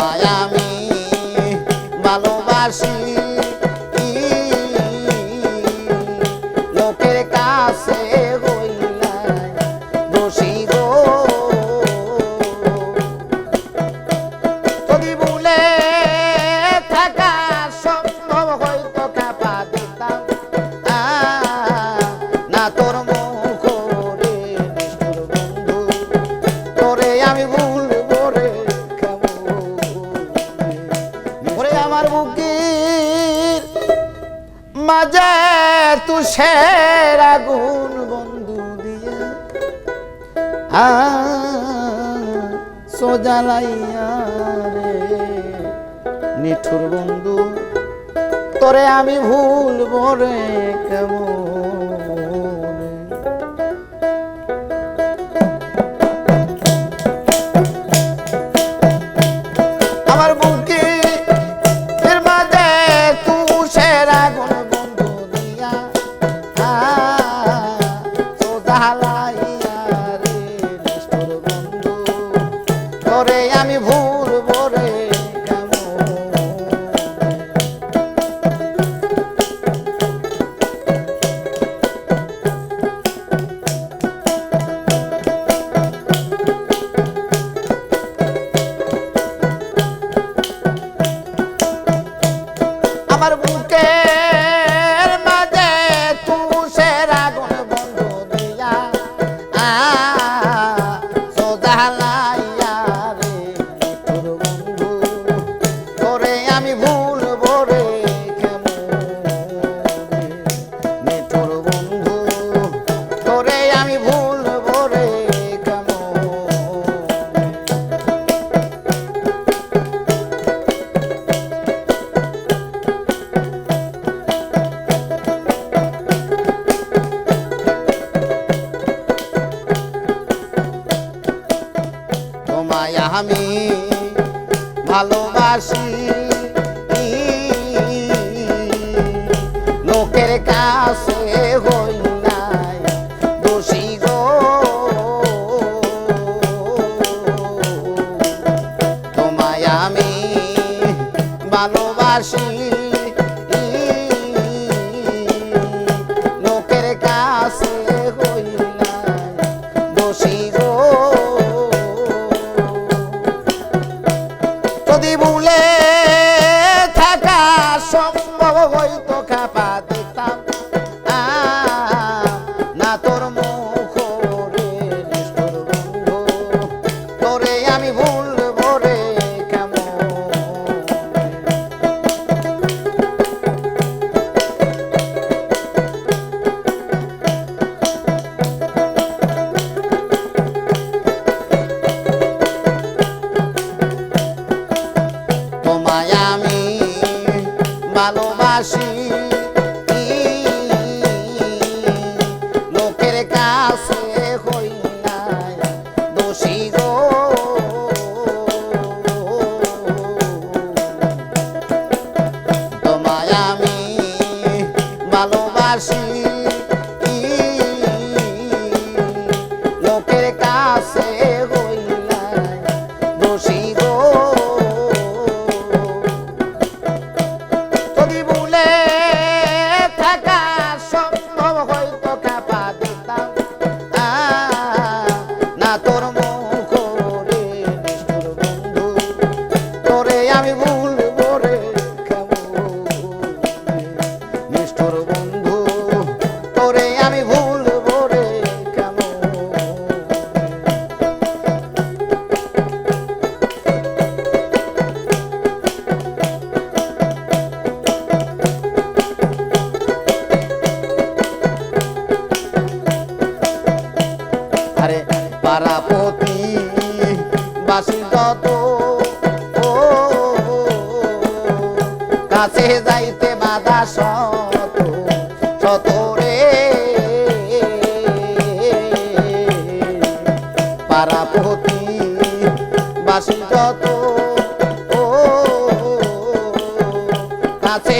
তোমায় আমি ভালোবাসি লোকের কাছে হইলাই দোষী গো যদি ভুলে থাকা সম্ভব হয়তো কাপা দিতাম না তোর মুখ রে নিষ্ঠুর বন্ধু তোরে আমি ভুলবো রে ওরে আমার বুকের মাঝে তুষের আগুন বন্ধু দিয়ে সোজালাইয়া রে নিঠুর বন্ধু তোরে আমি ভুলবো রে কেমন আমার বুকের মাঝে তুষের আগুন বন্ধু দিয়া সোজালাইয়া রে নিষ্ঠুর বন্ধু তোরে আমি ভুলবো রে আমার বুকের মাঝে তুষের আগুন বন্ধু দিয়া সোজালাইয়া রে নিঠুর বন্ধু তোরে আমি ভুলবো রে কেমন নিঠুর বন্ধু তোরে আমি ভুলবো রে কেমন তোমায় আমি ভালোবাসি লোকের কাছে হই নাই দোষী গো তোমায় আমি ভালোবাসি লোকের কাছে হই নাই দোষী গো যদি ভুলে থাকা সম্ভব হয়তো খাপা দিতাম না তোর মুখ রে নিষ্ঠুর বন্ধু তোরে আমি ভুলবো রে কেমন তোমায় আমি ভালোবাসি লোকের কাছে হই নাই দোষী গো তোমায় আমি ভালোবাসি লোকের কাছে হই নাই দোষী গো যদি ভুলে থাকা সম্ভব হয়তো কাপা দিতাম না তোর মুখ রে নিষ্ঠুর বন্ধু তোরে আমি ভুলবো রে কেমন নিষ্ঠুর বন্ধু তোরে আমি ভুলবো রে কেমন আরে পারাপতি বাসি যত কাছে যাইতে বাধা শত শত রে পারাপতি বাসি যত কাছে